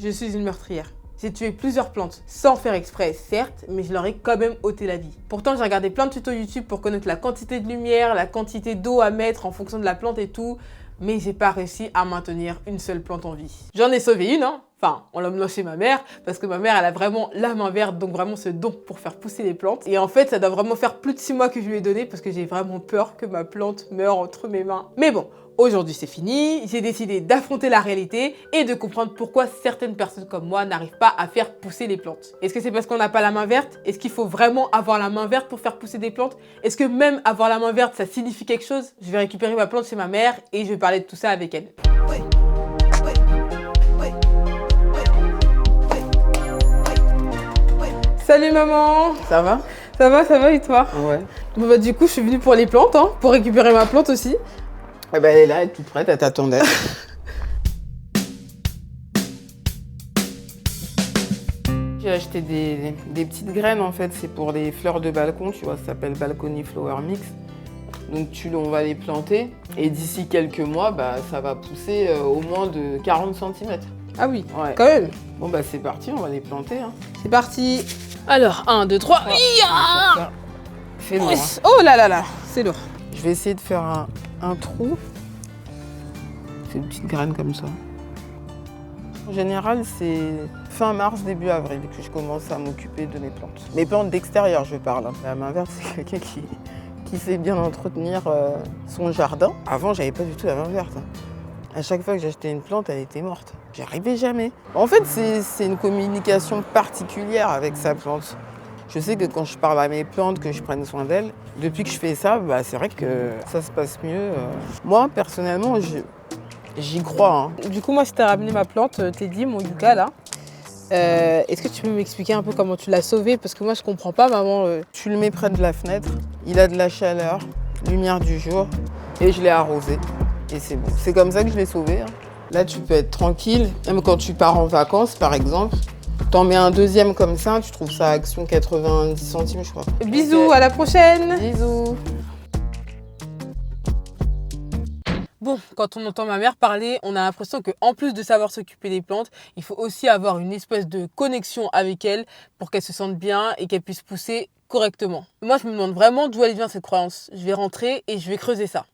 Je suis une meurtrière. J'ai tué plusieurs plantes, sans faire exprès, certes, mais je leur ai quand même ôté la vie. Pourtant, j'ai regardé plein de tutos YouTube pour connaître la quantité de lumière, la quantité d'eau à mettre en fonction de la plante et tout, mais j'ai pas réussi à maintenir une seule plante en vie. J'en ai sauvé une, hein. Enfin, on l'a mené chez ma mère, parce que ma mère, elle a vraiment la main verte, donc vraiment ce don pour faire pousser les plantes. Et en fait, ça doit vraiment faire plus de 6 mois que je lui ai donné, parce que j'ai vraiment peur que ma plante meure entre mes mains. Mais bon, aujourd'hui c'est fini, j'ai décidé d'affronter la réalité et de comprendre pourquoi certaines personnes comme moi n'arrivent pas à faire pousser les plantes. Est-ce que c'est parce qu'on n'a pas la main verte? Est-ce qu'il faut vraiment avoir la main verte pour faire pousser des plantes? Est-ce que même avoir la main verte, ça signifie quelque chose? Je vais récupérer ma plante chez ma mère et je vais parler de tout ça avec elle. Salut maman! Ça va? Ça va et toi? Ouais. Bon bah du coup je suis venue pour les plantes, hein, pour récupérer ma plante aussi. Eh ben, elle est là, elle est toute prête, elle t'attendait. J'ai acheté des petites graines en fait, c'est pour les fleurs de balcon, tu vois, ça s'appelle Balcony Flower Mix. Donc on va les planter et d'ici quelques mois, bah, ça va pousser au moins de 40 cm. Ah oui, Ouais. quand même. Bon bah c'est parti, on va les planter. Hein. C'est parti. Alors, 1, 2, 3. C'est lourd. Hein. Oh là là là, c'est lourd. Je vais essayer de faire un trou. C'est une petite graine comme ça. En général, c'est fin mars, début avril que je commence à m'occuper de mes plantes. Mes plantes d'extérieur, je parle. La main verte, c'est quelqu'un qui sait bien entretenir son jardin. Avant, j'avais pas du tout la main verte. À chaque fois que j'achetais une plante, elle était morte. J'y arrivais jamais. En fait, c'est une communication particulière avec sa plante. Je sais que quand je parle à mes plantes, que je prenne soin d'elles, depuis que je fais ça, bah, c'est vrai que ça se passe mieux. Moi, personnellement, j'y crois. Hein. Du coup, moi, je t'ai ramené ma plante, Teddy, mon yucca, là. Est-ce que tu peux m'expliquer un peu comment tu l'as sauvé? Parce que moi, je comprends pas, maman. Tu le mets près de la fenêtre, il a de la chaleur, lumière du jour, et je l'ai arrosé. Et c'est bon. C'est comme ça que je l'ai sauvé. Hein. Là, tu peux être tranquille. Même quand tu pars en vacances, par exemple, t'en mets un deuxième comme ça, tu trouves ça à Action 90 centimes, je crois. Bisous, Okay. à la prochaine. Bisous. Bon, quand on entend ma mère parler, on a l'impression qu'en plus de savoir s'occuper des plantes, il faut aussi avoir une espèce de connexion avec elles pour qu'elles se sentent bien et qu'elles puissent pousser correctement. Moi, je me demande vraiment d'où elle vient cette croyance. Je vais rentrer et je vais creuser ça.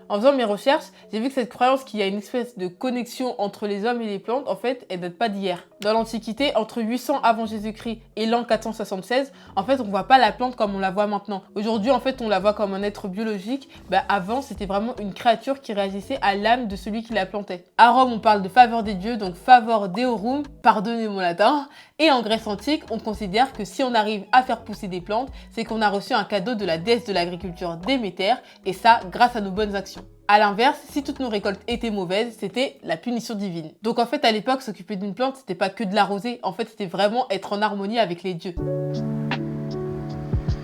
En faisant mes recherches, j'ai vu que cette croyance qu'il y a une espèce de connexion entre les hommes et les plantes, en fait, elle date pas d'hier. Dans l'Antiquité, entre 800 avant Jésus-Christ et l'an 476, en fait, on voit pas la plante comme on la voit maintenant. Aujourd'hui, en fait, on la voit comme un être biologique. Avant, c'était vraiment une créature qui réagissait à l'âme de celui qui la plantait. À Rome, on parle de faveur des dieux, donc favor deorum, pardonnez mon latin. Et en Grèce antique, on considère que si on arrive à faire pousser des plantes, c'est qu'on a reçu un cadeau de la déesse de l'agriculture Déméter, et ça, grâce à nos bonnes actions. A l'inverse, si toutes nos récoltes étaient mauvaises, c'était la punition divine. Donc en fait, à l'époque, s'occuper d'une plante, c'était pas que de l'arroser, en fait, c'était vraiment être en harmonie avec les dieux.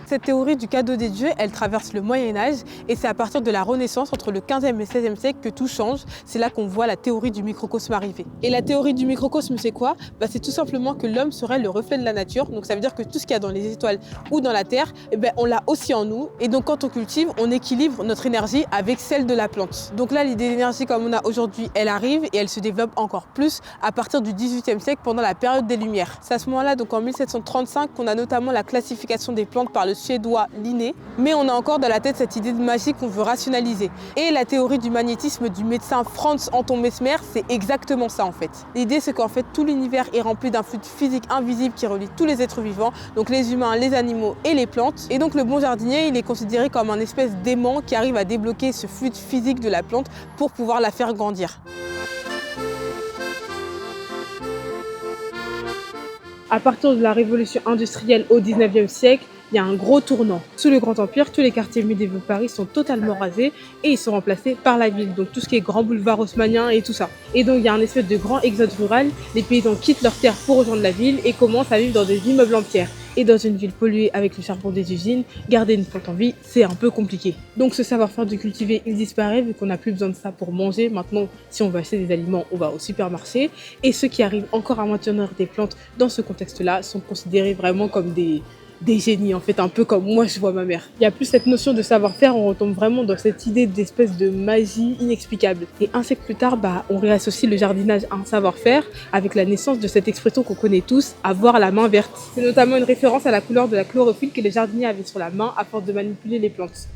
Cette théorie du cadeau des dieux, elle traverse le Moyen-Âge et c'est à partir de la Renaissance, entre le 15e et 16e siècle, que tout change. C'est là qu'on voit la théorie du microcosme arriver. Et la théorie du microcosme, c'est quoi? C'est tout simplement que l'homme serait le reflet de la nature. Donc ça veut dire que tout ce qu'il y a dans les étoiles ou dans la terre, on l'a aussi en nous. Et donc quand on cultive, on équilibre notre énergie avec celle de la plante. Donc là, l'idée d'énergie comme on a aujourd'hui, elle arrive et elle se développe encore plus à partir du 18e siècle pendant la période des Lumières. C'est à ce moment-là, donc en 1735, qu'on a notamment la classification des plantes par le suédois Linné, mais on a encore dans la tête cette idée de magie qu'on veut rationaliser. Et la théorie du magnétisme du médecin Franz Anton Mesmer, c'est exactement ça en fait. L'idée c'est qu'en fait tout l'univers est rempli d'un fluide physique invisible qui relie tous les êtres vivants, donc les humains, les animaux et les plantes. Et donc le bon jardinier, il est considéré comme un espèce d'aimant qui arrive à débloquer ce fluide physique de la plante pour pouvoir la faire grandir. À partir de la révolution industrielle au 19e siècle, il y a un gros tournant. Sous le Grand Empire, tous les quartiers médiévaux de Paris sont totalement rasés et ils sont remplacés par la ville, donc tout ce qui est grand boulevard haussmannien et tout ça. Et donc il y a un espèce de grand exode rural, les paysans quittent leurs terres pour rejoindre la ville et commencent à vivre dans des immeubles en pierre. Et dans une ville polluée avec le charbon des usines, garder une plante en vie, c'est un peu compliqué. Donc ce savoir-faire de cultiver, il disparaît vu qu'on n'a plus besoin de ça pour manger. Maintenant, si on veut acheter des aliments, on va au supermarché. Et ceux qui arrivent encore à maintenir des plantes dans ce contexte-là sont considérés vraiment comme des des génies, en fait, un peu comme moi je vois ma mère. Il y a plus cette notion de savoir-faire, on retombe vraiment dans cette idée d'espèce de magie inexplicable. Et un siècle plus tard, on réassocie le jardinage à un savoir-faire avec la naissance de cette expression qu'on connaît tous, avoir la main verte. C'est notamment une référence à la couleur de la chlorophylle que les jardiniers avaient sur la main à force de manipuler les plantes.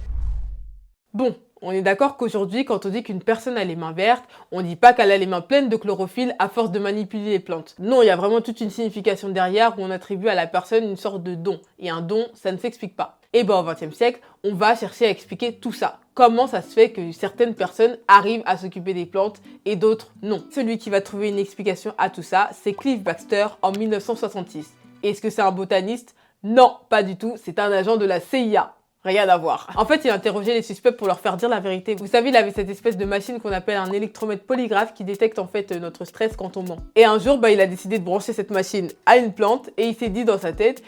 Bon, on est d'accord qu'aujourd'hui, quand on dit qu'une personne a les mains vertes, on ne dit pas qu'elle a les mains pleines de chlorophylle à force de manipuler les plantes. Non, il y a vraiment toute une signification derrière où on attribue à la personne une sorte de don. Et un don, ça ne s'explique pas. Et au XXe siècle, on va chercher à expliquer tout ça. Comment ça se fait que certaines personnes arrivent à s'occuper des plantes et d'autres non. Celui qui va trouver une explication à tout ça, c'est Clive Baxter en 1966. Et est-ce que c'est un botaniste? Non, pas du tout, c'est un agent de la CIA. Rien à voir. En fait, il a interrogé les suspects pour leur faire dire la vérité. Vous savez, il avait cette espèce de machine qu'on appelle un électromètre polygraphe qui détecte en fait notre stress quand on ment. Et un jour, il a décidé de brancher cette machine à une plante et il s'est dit dans sa tête,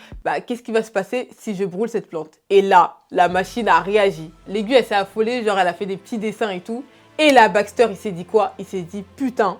qu'est-ce qui va se passer si je brûle cette plante? Et là, la machine a réagi. L'aiguille, elle s'est affolée, genre elle a fait des petits dessins et tout. Et là, Baxter, il s'est dit quoi? Il s'est dit, putain,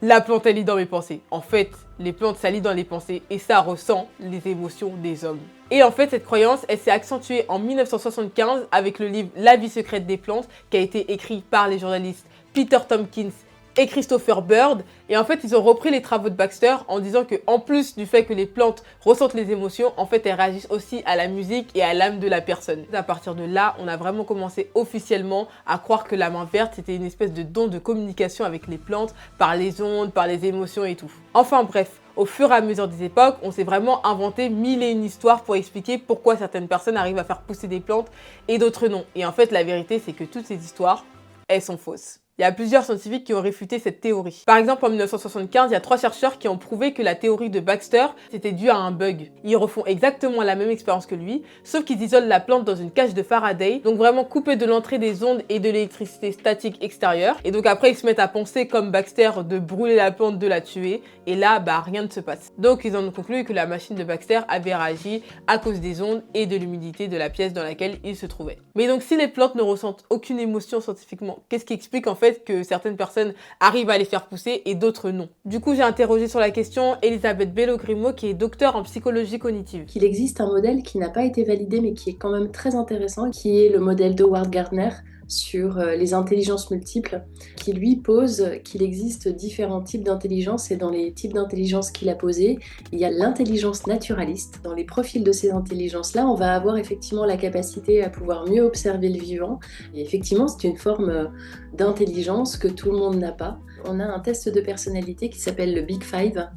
la plante, elle lit dans mes pensées. En fait, les plantes, ça lit dans les pensées et ça ressent les émotions des hommes. Et en fait, cette croyance, elle s'est accentuée en 1975 avec le livre La vie secrète des plantes qui a été écrit par les journalistes Peter Tompkins et Christopher Bird. Et en fait, ils ont repris les travaux de Baxter en disant que, en plus du fait que les plantes ressentent les émotions, en fait, elles réagissent aussi à la musique et à l'âme de la personne. À partir de là, on a vraiment commencé officiellement à croire que la main verte, c'était une espèce de don de communication avec les plantes, par les ondes, par les émotions et tout. Enfin bref, au fur et à mesure des époques, on s'est vraiment inventé mille et une histoires pour expliquer pourquoi certaines personnes arrivent à faire pousser des plantes et d'autres non. Et en fait, la vérité, c'est que toutes ces histoires, elles sont fausses. Il y a plusieurs scientifiques qui ont réfuté cette théorie. Par exemple, en 1975, il y a 3 chercheurs qui ont prouvé que la théorie de Baxter était due à un bug. Ils refont exactement la même expérience que lui, sauf qu'ils isolent la plante dans une cage de Faraday, donc vraiment coupée de l'entrée des ondes et de l'électricité statique extérieure. Et donc après, ils se mettent à penser comme Baxter de brûler la plante, de la tuer, et là, rien ne se passe. Donc ils en ont conclu que la machine de Baxter avait réagi à cause des ondes et de l'humidité de la pièce dans laquelle il se trouvait. Mais donc si les plantes ne ressentent aucune émotion scientifiquement, qu'est-ce qui explique en fait que certaines personnes arrivent à les faire pousser et d'autres non? Du coup, j'ai interrogé sur la question Elisabeth Bello-Grimaud, qui est docteure en psychologie cognitive. Qu'il existe un modèle qui n'a pas été validé mais qui est quand même très intéressant, qui est le modèle d'Howard Gardner sur les intelligences multiples, qui lui pose qu'il existe différents types d'intelligence, et dans les types d'intelligence qu'il a posés, il y a l'intelligence naturaliste. Dans les profils de ces intelligences-là, on va avoir effectivement la capacité à pouvoir mieux observer le vivant, et effectivement c'est une forme d'intelligence que tout le monde n'a pas. On a un test de personnalité qui s'appelle le Big Five,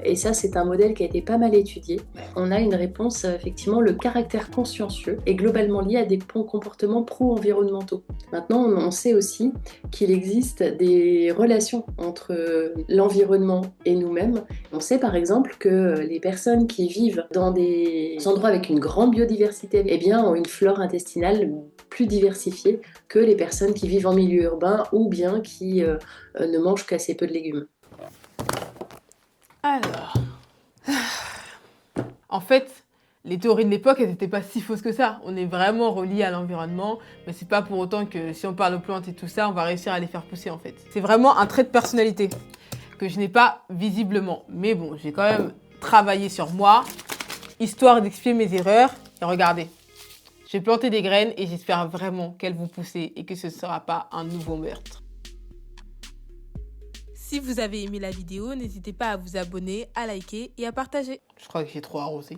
et ça c'est un modèle qui a été pas mal étudié. On a une réponse, effectivement, le caractère consciencieux est globalement lié à des comportements pro-environnementaux. Maintenant, on sait aussi qu'il existe des relations entre l'environnement et nous-mêmes. On sait par exemple que les personnes qui vivent dans des endroits avec une grande biodiversité, ont une flore intestinale plus diversifiée que les personnes qui vivent en milieu urbain ou bien qui ne mangent qu'assez peu de légumes. Alors, en fait, les théories de l'époque, elles n'étaient pas si fausses que ça. On est vraiment relié à l'environnement, mais c'est pas pour autant que si on parle aux plantes et tout ça, on va réussir à les faire pousser en fait. C'est vraiment un trait de personnalité que je n'ai pas visiblement. Mais bon, j'ai quand même travaillé sur moi, histoire d'expier mes erreurs. Et regardez, j'ai planté des graines et j'espère vraiment qu'elles vont pousser et que ce ne sera pas un nouveau meurtre. Si vous avez aimé la vidéo, n'hésitez pas à vous abonner, à liker et à partager. Je crois que j'ai trop arrosé.